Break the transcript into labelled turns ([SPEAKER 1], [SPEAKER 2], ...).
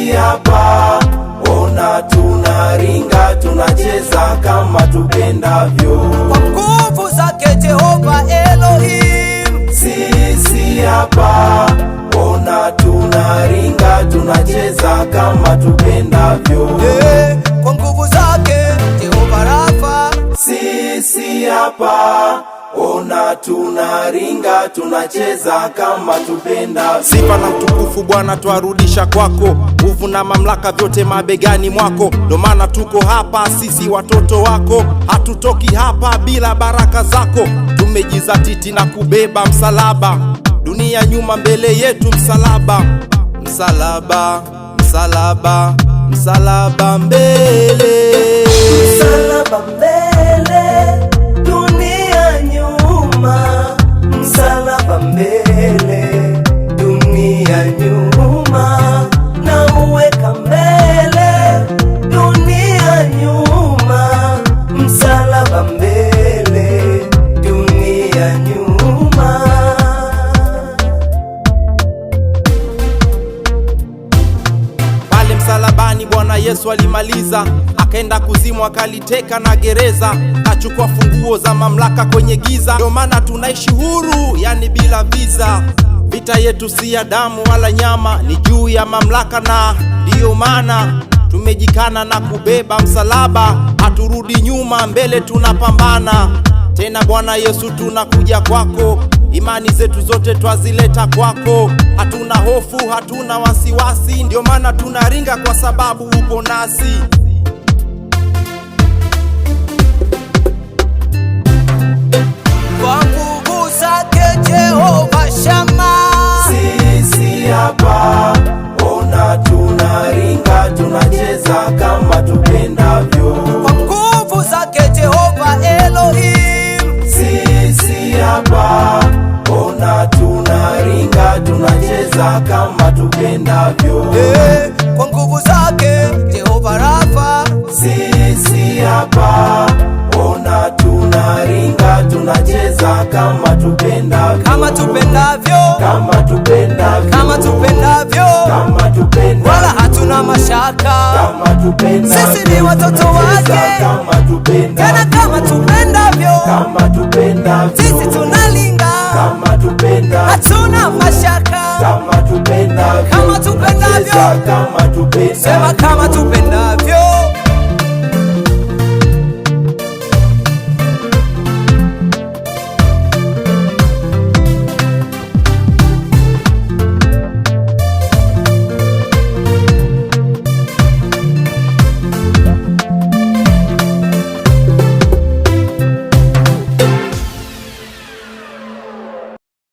[SPEAKER 1] Sisi hapa ona tunaringa, tunacheza kama tupendavyo
[SPEAKER 2] kwa nguvu zake Jehova Elohim.
[SPEAKER 1] Sisi hapa ona tunaringa, tunacheza kama tupendavyo
[SPEAKER 2] kwa nguvu zake Jehova Rafa.
[SPEAKER 1] Sisi hapa ona tunaringa, tunacheza kama tupendavyo.
[SPEAKER 3] Sifa na utukufu Bwana twarudisha kwako, nguvu na mamlaka vyote mabegani mwako. Ndo maana tuko hapa sisi watoto wako, hatutoki hapa bila baraka zako. Tumejizatiti na kubeba msalaba, dunia nyuma mbele yetu msalaba. Msalaba, msalaba, msalaba mbele,
[SPEAKER 1] msalaba mbele, dunia nyuma. Msalaba mbele, dunia nyuma. Na uweka mbele, dunia nyuma. Msalaba mbele, dunia nyuma.
[SPEAKER 3] Pale msalabani Bwana Yesu alimaliza, akaenda kuzimu akaliteka na gereza, kachukua funguo za mamlaka kwenye giza. Ndio maana tunaishi huru, yani bila visa. Vita yetu si ya damu wala nyama, ni juu ya mamlaka, na ndiyo maana tumejikana na kubeba msalaba. Haturudi nyuma, mbele tunapambana. Tena Bwana Yesu tunakuja kwako, imani zetu zote twazileta kwako. Hatuna hofu, hatuna wasiwasi, ndio maana tunaringa kwa sababu upo nasi.
[SPEAKER 2] Kwa nguvu zake Jehova Shama.
[SPEAKER 1] Sisi hapa ona tunaringa, tunacheza kama tupendavyo
[SPEAKER 2] kwa nguvu zake Jehova Elohim.
[SPEAKER 1] Sisi hapa ona tunaringa, tunacheza kama tupendavyo
[SPEAKER 2] kwa nguvu zake Jehova Rafa.
[SPEAKER 1] Sisi hapa ona tunaringa, tunacheza kama tupendavyo,
[SPEAKER 2] kama tupendavyo,
[SPEAKER 1] kama tupendavyo,
[SPEAKER 2] kama tupendavyo,
[SPEAKER 1] kama tupendavyo,
[SPEAKER 2] wala hatuna mashaka.
[SPEAKER 1] kama tupendavyo,
[SPEAKER 2] sisi ni watoto wake,
[SPEAKER 1] kama tupendavyo,
[SPEAKER 2] tena kama tupendavyo,
[SPEAKER 1] kama tupendavyo,
[SPEAKER 2] sisi tunalinga,
[SPEAKER 1] kama tupendavyo,
[SPEAKER 2] hatuna mashaka.
[SPEAKER 1] kama tupendavyo,
[SPEAKER 2] Kama tupendavyo,
[SPEAKER 1] kama tupendavyo,
[SPEAKER 2] sema kama tupendavyo.